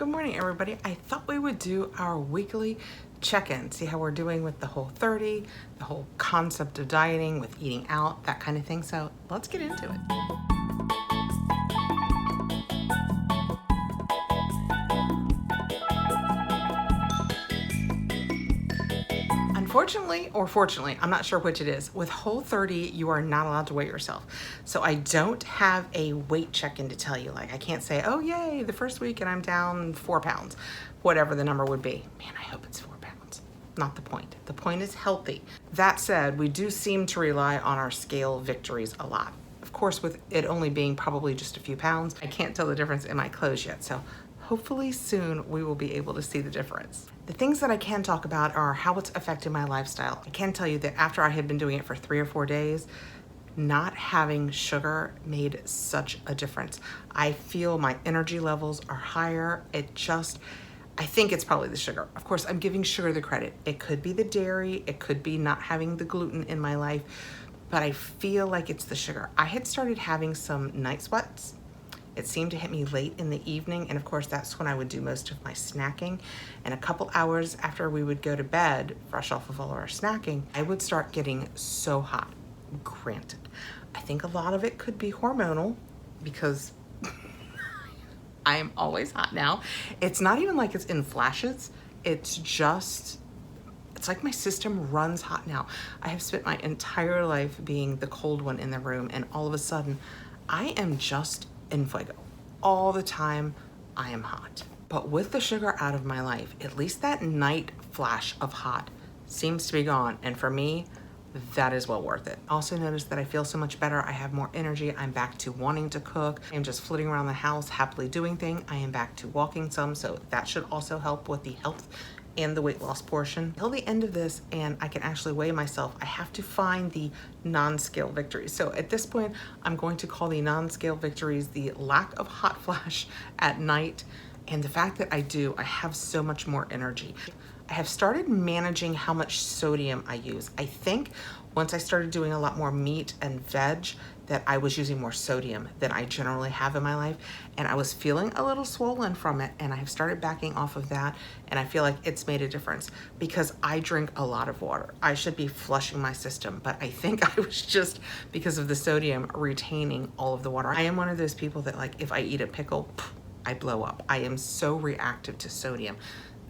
Good morning, everybody. I thought we would do our weekly check-in, see how we're doing with the Whole30, the whole concept of dieting, with eating out, that kind of thing. So let's get into it. Unfortunately, or fortunately, I'm not sure which it is, with Whole30, you are not allowed to weigh yourself. So I don't have a weight check-in to tell you. Like, I can't say, oh, yay, the first week and I'm down 4 pounds, whatever the number would be. Man, I hope it's 4 pounds. Not the point. The point is healthy. That said, we do seem to rely on our scale victories a lot. Of course, with it only being probably just a few pounds, I can't tell the difference in my clothes yet. So hopefully soon we will be able to see the difference. The things that I can talk about are how it's affected my lifestyle. I can tell you that after I had been doing it for 3 or 4 days, not having sugar made such a difference. I feel my energy levels are higher. I think it's probably the sugar. Of course, I'm giving sugar the credit. It could be the dairy, it could be not having the gluten in my life, but I feel like it's the sugar. I had started having some night sweats. It seemed to hit me late in the evening, and of course that's when I would do most of my snacking. And a couple hours after we would go to bed, fresh off of all our snacking, I would start getting so hot. Granted, I think a lot of it could be hormonal because I am always hot now. It's not even like it's in flashes. It's like my system runs hot now. I have spent my entire life being the cold one in the room, and all of a sudden I am just in fuego. All the time I am hot. But with the sugar out of my life, at least that night flash of hot seems to be gone. And for me, that is well worth it. Also notice that I feel so much better. I have more energy. I'm back to wanting to cook. I'm just flitting around the house, happily doing things. I am back to walking some, so that should also help with the health and the weight loss portion. Till the end of this, and I can actually weigh myself, I have to find the non-scale victories. So at this point, I'm going to call the non-scale victories the lack of hot flash at night, and the fact that I have so much more energy. I have started managing how much sodium I use. I think once I started doing a lot more meat and veg, that I was using more sodium than I generally have in my life, and I was feeling a little swollen from it, and I have started backing off of that, and I feel like it's made a difference because I drink a lot of water. I should be flushing my system, but I think I was just, because of the sodium, retaining all of the water. I am one of those people that, like, if I eat a pickle, I blow up. I am so reactive to sodium.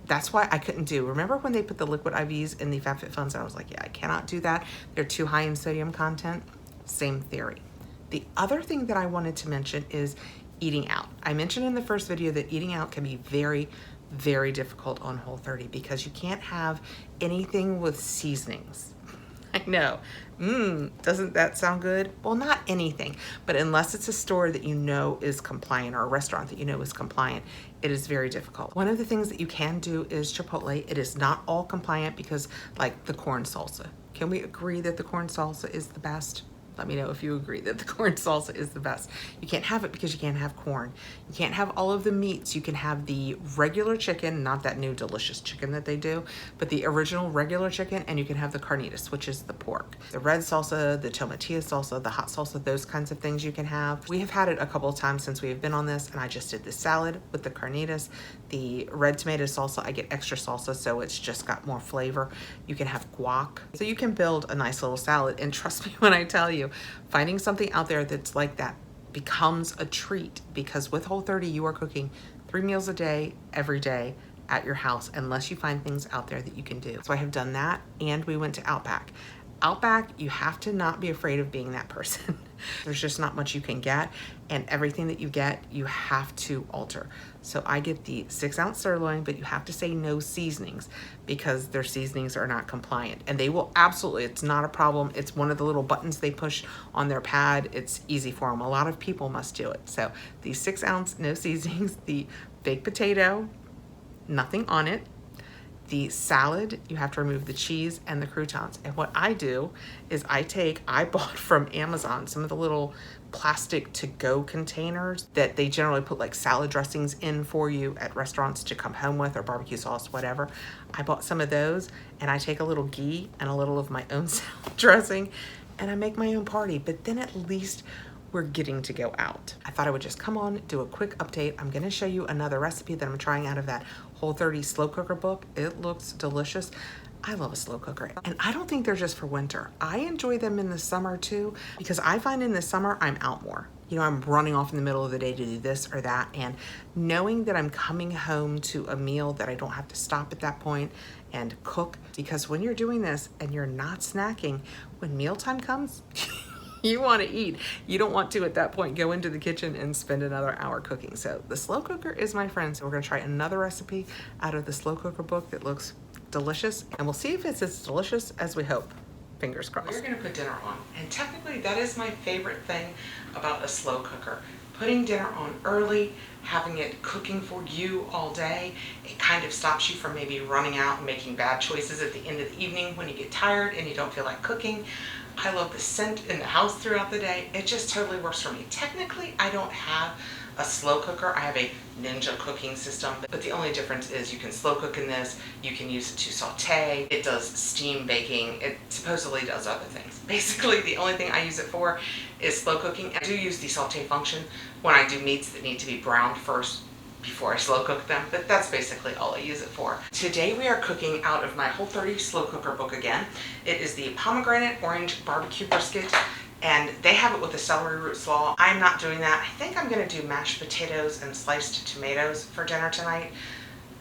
That's why I couldn't do. Remember when they put the liquid IVs in the FabFitFuns? I was like, yeah, I cannot do that. They're too high in sodium content. Same theory. The other thing that I wanted to mention is eating out. I mentioned in the first video that eating out can be very, very difficult on Whole30 because you can't have anything with seasonings. I know. Doesn't that sound good? Well, not anything, but unless it's a store that you know is compliant or a restaurant that you know is compliant, it is very difficult. One of the things that you can do is Chipotle. It is not all compliant because, like, the corn salsa. Can we agree that the corn salsa is the best? Let me know if you agree that the corn salsa is the best. You can't have it because you can't have corn. You can't have all of the meats. You can have the regular chicken, not that new delicious chicken that they do, but the original regular chicken, and you can have the carnitas, which is the pork. The red salsa, the tomatillo salsa, the hot salsa, those kinds of things you can have. We have had it a couple of times since we have been on this, and I just did the salad with the carnitas. The red tomato salsa, I get extra salsa, so it's just got more flavor. You can have guac. So you can build a nice little salad, and trust me when I tell you, finding something out there that's like that becomes a treat, because with Whole30 you are cooking 3 meals a day, every day at your house, unless you find things out there that you can do. So I have done that, and we went to Outback. Outback, you have to not be afraid of being that person. There's just not much you can get, and everything that you get, you have to alter. So I get the 6-ounce sirloin, but you have to say no seasonings because their seasonings are not compliant. And they will absolutely, it's not a problem. It's one of the little buttons they push on their pad. It's easy for them. A lot of people must do it. So the 6-ounce, no seasonings, the baked potato, nothing on it. The salad, you have to remove the cheese and the croutons. And what I do is I bought from Amazon some of the little plastic to-go containers that they generally put like salad dressings in for you at restaurants to come home with, or barbecue sauce, whatever. I bought some of those, and I take a little ghee and a little of my own salad dressing, and I make my own party. But then at least we're getting to go out. I thought I would just come on, do a quick update. I'm gonna show you another recipe that I'm trying out of that Whole30 slow cooker book. It looks delicious. I love a slow cooker. And I don't think they're just for winter. I enjoy them in the summer too, because I find in the summer I'm out more. You know, I'm running off in the middle of the day to do this or that, and knowing that I'm coming home to a meal that I don't have to stop at that point and cook, because when you're doing this and you're not snacking, when mealtime comes, you want to eat. You don't want to at that point go into the kitchen and spend another hour cooking. So the slow cooker is my friend. So we're going to try another recipe out of the slow cooker book that looks delicious, and we'll see if it's as delicious as we hope. Fingers crossed. We're going to put dinner on, and technically that is my favorite thing about a slow cooker. Putting dinner on early, having it cooking for you all day, it kind of stops you from maybe running out and making bad choices at the end of the evening when you get tired and you don't feel like cooking. I love the scent in the house throughout the day. It just totally works for me. Technically, I don't have a slow cooker. I have a Ninja cooking system, but the only difference is you can slow cook in this. You can use it to saute. It does steam baking. It supposedly does other things. Basically, the only thing I use it for is slow cooking. I do use the saute function when I do meats that need to be browned first before I slow cook them, but that's basically all I use it for. Today we are cooking out of my Whole30 slow cooker book again. It is the pomegranate orange barbecue brisket, and they have it with a celery root slaw. I'm not doing that. I think I'm gonna do mashed potatoes and sliced tomatoes for dinner tonight.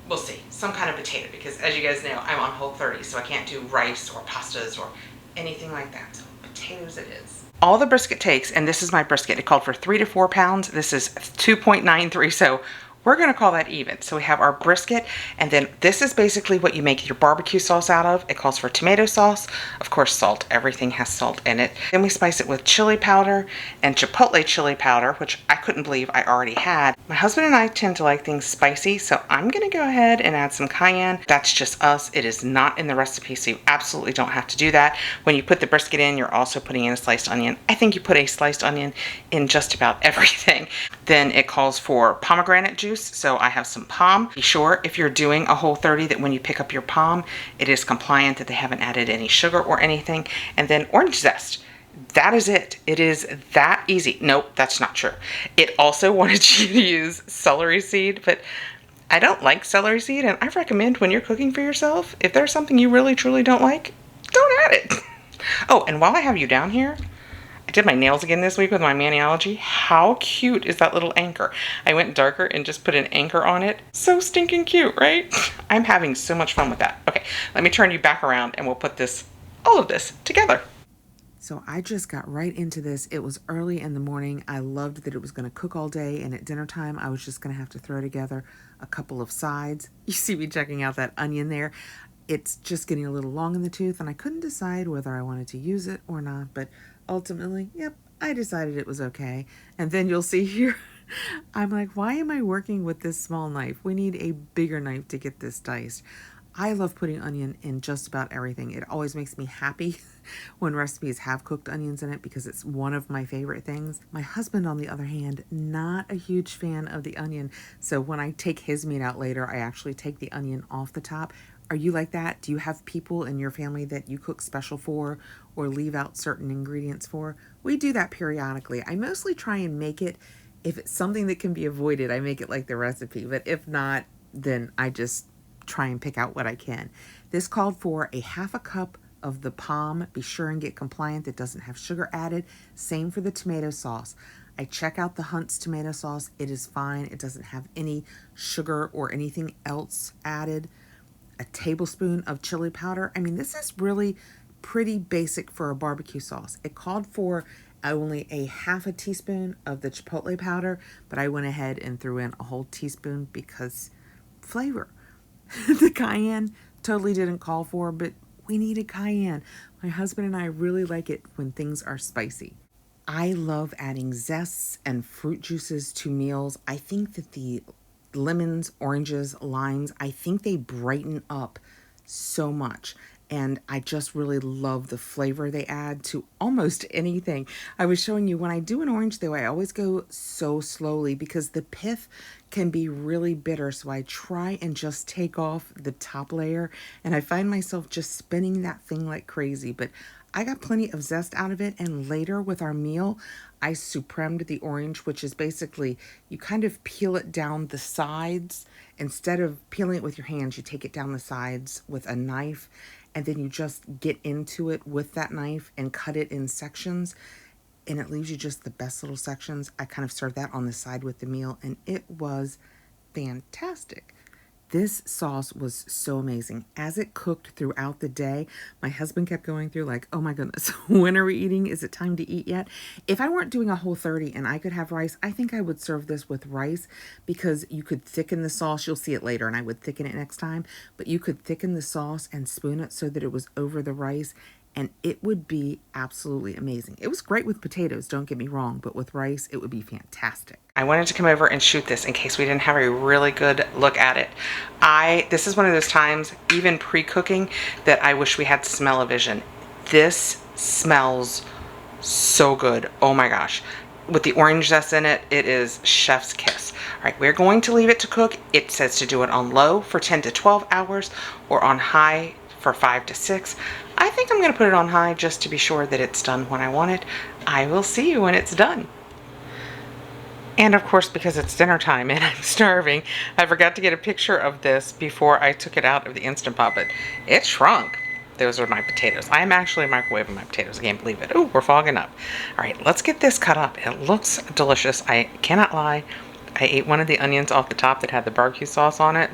We'll see, some kind of potato, because as you guys know, I'm on Whole30, so I can't do rice or pastas or anything like that, so potatoes it is. All the brisket takes, and this is my brisket, it called for 3 to 4 pounds. This is 2.93, so we're gonna call that even. So we have our brisket, and then this is basically what you make your barbecue sauce out of. It calls for tomato sauce, of course salt, everything has salt in it. Then we spice it with chili powder and chipotle chili powder, which I couldn't believe I already had. My husband and I tend to like things spicy, so I'm gonna go ahead and add some cayenne. That's just us, it is not in the recipe, so you absolutely don't have to do that. When you put the brisket in, you're also putting in a sliced onion. I think you put a sliced onion in just about everything. Then it calls for pomegranate juice. So I have some POM. Be sure if you're doing a Whole30 that when you pick up your POM, it is compliant, that they haven't added any sugar or anything. And then orange zest. That is it. It is that easy. Nope, that's not true. It also wanted you to use celery seed, but I don't like celery seed, and I recommend when you're cooking for yourself, if there's something you really truly don't like, don't add it. Oh, and while I have you down here, I did my nails again this week with my Maniology. How cute is that little anchor? I went darker and just put an anchor on it. So stinking cute, right? I'm having so much fun with that. Okay, let me turn you back around and we'll put all of this together. So I just got right into this. It was early in the morning. I loved that it was gonna cook all day, and at dinner time, I was just gonna have to throw together a couple of sides. You see me checking out that onion there. It's just getting a little long in the tooth, and I couldn't decide whether I wanted to use it or not, but ultimately, yep, I decided it was okay. And then you'll see here, I'm like, why am I working with this small knife? We need a bigger knife to get this diced. I love putting onion in just about everything. It always makes me happy when recipes have cooked onions in it, because it's one of my favorite things. My husband, on the other hand, not a huge fan of the onion. So when I take his meat out later, I actually take the onion off the top. Are you like that? Do you have people in your family that you cook special for or leave out certain ingredients for? We do that periodically. I mostly try and make it, if it's something that can be avoided, I make it like the recipe. But if not, then I just try and pick out what I can. This called for a 1/2 cup of the POM. Be sure and get compliant that doesn't have sugar added. Same for the tomato sauce. I check out the Hunt's tomato sauce. It is fine. It doesn't have any sugar or anything else added. A tablespoon of chili powder. I mean, this is really pretty basic for a barbecue sauce. It called for only a 1/2 teaspoon of the chipotle powder, but I went ahead and threw in a whole teaspoon because flavor. The cayenne totally didn't call for, but we needed cayenne. My husband and I really like it when things are spicy. I love adding zests and fruit juices to meals. I think that the lemons, oranges, limes, I think they brighten up so much. And I just really love the flavor they add to almost anything. I was showing you when I do an orange though, I always go so slowly because the pith can be really bitter. So I try and just take off the top layer, and I find myself just spinning that thing like crazy. But I got plenty of zest out of it, and later with our meal, I supremed the orange, which is basically you kind of peel it down the sides. Instead of peeling it with your hands, you take it down the sides with a knife, and then you just get into it with that knife and cut it in sections, and it leaves you just the best little sections. I kind of served that on the side with the meal, and it was fantastic. This sauce was so amazing. As it cooked throughout the day, my husband kept going through like, oh my goodness, when are we eating? Is it time to eat yet? If I weren't doing a Whole30 and I could have rice, I think I would serve this with rice because you could thicken the sauce. You'll see it later, and I would thicken it next time. But you could thicken the sauce and spoon it so that it was over the rice, and it would be absolutely amazing. It was great with potatoes, don't get me wrong, but with rice, it would be fantastic. I wanted to come over and shoot this in case we didn't have a really good look at it. This is one of those times, even pre-cooking, that I wish we had smell-o-vision. This smells so good. Oh my gosh. With the orange zest in it, it is chef's kiss. All right, we're going to leave it to cook. It says to do it on low for 10 to 12 hours or on high for 5 to 6. I think I'm going to put it on high just to be sure that it's done when I want it. I will see you when it's done. And of course, because it's dinner time and I'm starving, I forgot to get a picture of this before I took it out of the Instant Pot, but it shrunk. Those are my potatoes. I am actually microwaving my potatoes. I can't believe it. Oh, we're fogging up. All right, let's get this cut up. It looks delicious. I cannot lie. I ate one of the onions off the top that had the barbecue sauce on it.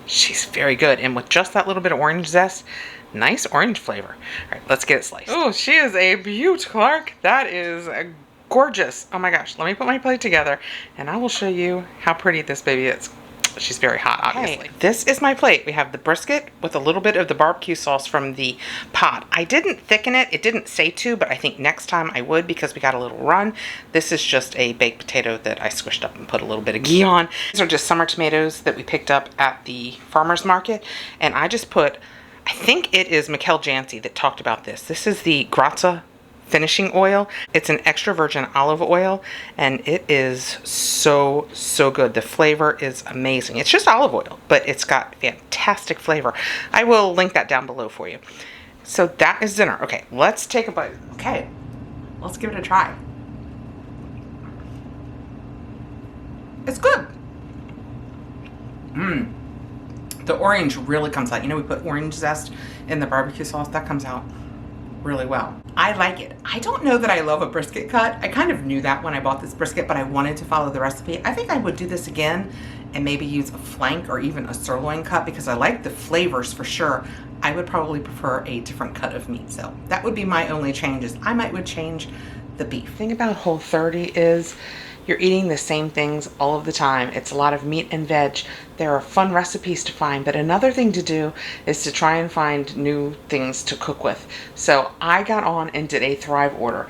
She's very good. And with just that little bit of orange zest, nice orange flavor. All right, let's get it sliced. Oh, she is a beaut, Clark. That is gorgeous. Oh my gosh. Let me put my plate together and I will show you how pretty this baby is. She's very hot, obviously. Okay, this is my plate. We have the brisket with a little bit of the barbecue sauce from the pot. I didn't thicken it. It didn't say to, but I think next time I would because we got a little run. This is just a baked potato that I squished up and put a little bit of ghee on. These are just summer tomatoes that we picked up at the farmer's market. And I just put, I think it is Mikkel Jancy that talked about this. This is the Grazia finishing oil. It's an extra virgin olive oil and it is so good. The flavor is amazing. It's just olive oil, but it's got fantastic flavor. I will link that down below for you. So that is dinner. Okay, let's take a bite. Okay, let's give it a try. It's good. The orange really comes out. You know, we put orange zest in the barbecue sauce. That comes out really well. I like it. I don't know that I love a brisket cut. I kind of knew that when I bought this brisket, but I wanted to follow the recipe. I think I would do this again and maybe use a flank or even a sirloin cut because I like the flavors for sure. I would probably prefer a different cut of meat. So that would be my only changes. I would change the beef. The thing about Whole30 is you're eating the same things all of the time. It's a lot of meat and veg. There are fun recipes to find, but another thing to do is to try and find new things to cook with. So I got on and did a Thrive order.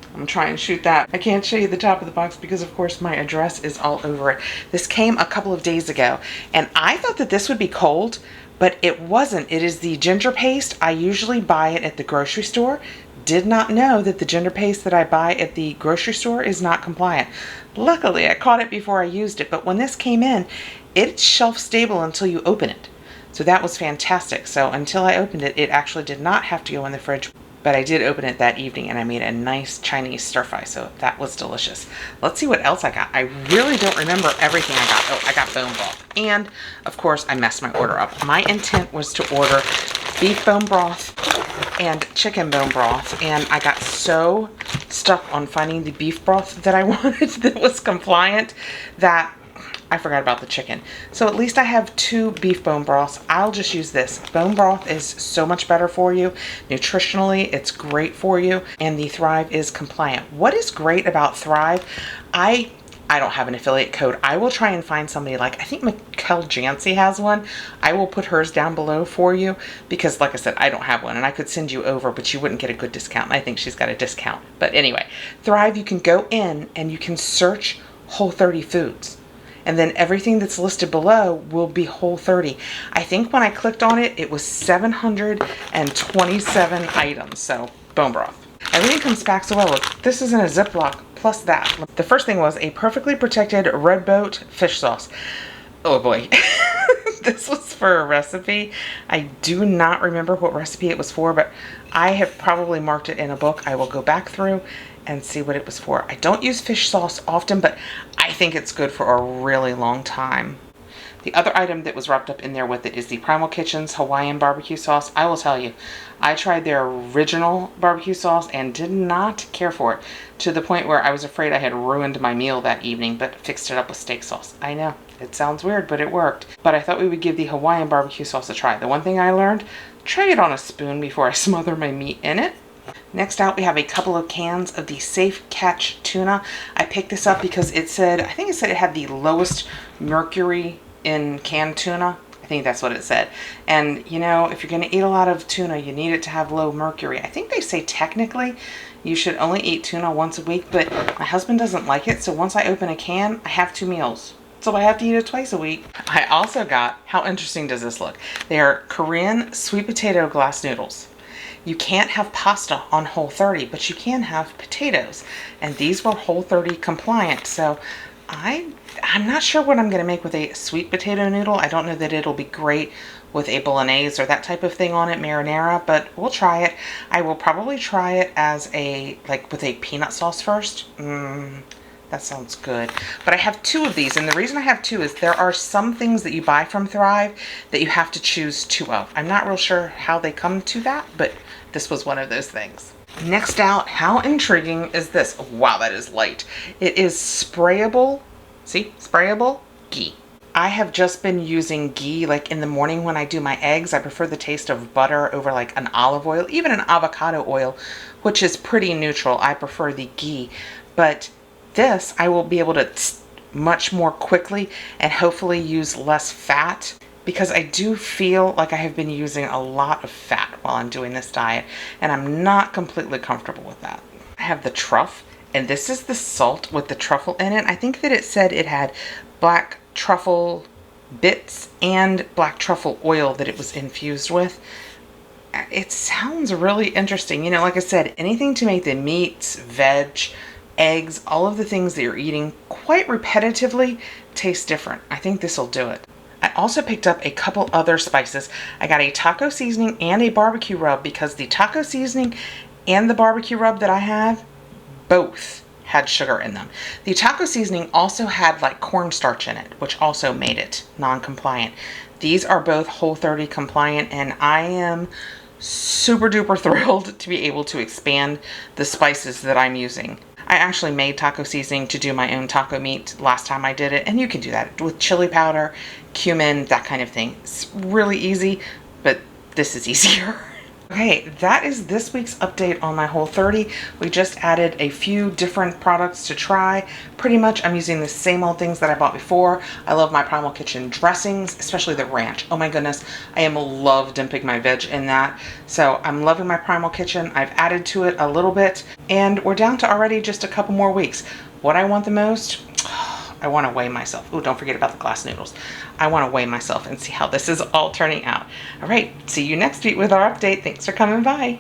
I'm gonna try and shoot that. I can't show you the top of the box because of course my address is all over it. This came a couple of days ago and I thought that this would be cold, but it wasn't. It is the ginger paste. I usually buy it at the grocery store. Did not know that the ginger paste that I buy at the grocery store is not compliant. Luckily, I caught it before I used it, but when this came in, it's shelf stable until you open it. So that was fantastic. So until I opened it, it actually did not have to go in the fridge, but I did open it that evening and I made a nice Chinese stir fry. So that was delicious. Let's see what else I got. I really don't remember everything I got. Oh, I got bone broth. And of course I messed my order up. My intent was to order beef bone broth and chicken bone broth, and I got so stuck on finding the beef broth that I wanted that was compliant that I forgot about the chicken. So at least I have 2 beef bone broths. I'll just use this. Bone broth is so much better for you. Nutritionally, it's great for you, and the Thrive is compliant. What is great about Thrive, I don't have an affiliate code. I will try and find somebody like, I think Mikkel Jancy has one. I will put hers down below for you because like I said, I don't have one and I could send you over, but you wouldn't get a good discount. I think she's got a discount. But anyway, Thrive, you can go in and you can search Whole30 foods. And then everything that's listed below will be Whole30. I think when I clicked on it, it was 727 items. So bone broth. Everything comes back so well. Look, this is in a Ziploc plus that. The first thing was a perfectly protected red boat fish sauce. Oh boy. This was for a recipe. I do not remember what recipe it was for, but I have probably marked it in a book. I will go back through and see what it was for. I don't use fish sauce often, but I think it's good for a really long time. The other item that was wrapped up in there with it is the Primal Kitchen's Hawaiian barbecue sauce. I will tell you, I tried their original barbecue sauce and did not care for it, to the point where I was afraid I had ruined my meal that evening, but fixed it up with steak sauce. I know, it sounds weird, but it worked. But I thought we would give the Hawaiian barbecue sauce a try. The one thing I learned, try it on a spoon before I smother my meat in it. Next out, we have a couple of cans of the Safe Catch tuna. I picked this up because it said, I think it said it had the lowest mercury in canned tuna. I think that's what it said. And you know, if you're going to eat a lot of tuna, you need it to have low mercury. I think they say technically you should only eat tuna once a week, but my husband doesn't like it, so once I open a can, I have 2 meals. So I have to eat it twice a week. I also got, how interesting does this look? They are Korean sweet potato glass noodles. You can't have pasta on Whole30, but you can have potatoes. And these were Whole30 compliant, so I'm not sure what I'm going to make with a sweet potato noodle. I don't know that it'll be great with a bolognese or that type of thing on it, marinara, but we'll try it. I will probably try it as a, like with a peanut sauce first. That sounds good. But I have 2 of these, and the reason I have 2 is there are some things that you buy from Thrive that you have to choose 2 of. I'm not real sure how they come to that, but this was one of those things. Next out, how intriguing is this? Wow, that is light. It is sprayable, see, sprayable ghee. I have just been using ghee like in the morning when I do my eggs. I prefer the taste of butter over like an olive oil, even an avocado oil, which is pretty neutral. I prefer the ghee, but this I will be able to much more quickly and hopefully use less fat, because I do feel like I have been using a lot of fat while I'm doing this diet, and I'm not completely comfortable with that. I have the truff, and this is the salt with the truffle in it. I think that it said it had black truffle bits and black truffle oil that it was infused with. It sounds really interesting. You know, like I said, anything to make the meats, veg, eggs, all of the things that you're eating quite repetitively taste different. I think this will do it. I also picked up a couple other spices. I got a taco seasoning and a barbecue rub, because the taco seasoning and the barbecue rub that I have both had sugar in them. The taco seasoning also had like cornstarch in it, which also made it non-compliant. These are both Whole30 compliant, and I am super duper thrilled to be able to expand the spices that I'm using. I actually made taco seasoning to do my own taco meat last time I did it, and you can do that with chili powder, cumin, that kind of thing. It's really easy, but this is easier. Okay, that is this week's update on my Whole30. We just added a few different products to try. Pretty much I'm using the same old things that I bought before. I love my Primal Kitchen dressings, especially the ranch. Oh my goodness, I am love dipping my veg in that. So I'm loving my Primal Kitchen. I've added to it a little bit, and we're down to already just a couple more weeks. What I want the most, I want to weigh myself. Oh, don't forget about the glass noodles. I want to weigh myself and see how this is all turning out. All right, see you next week with our update. Thanks for coming by.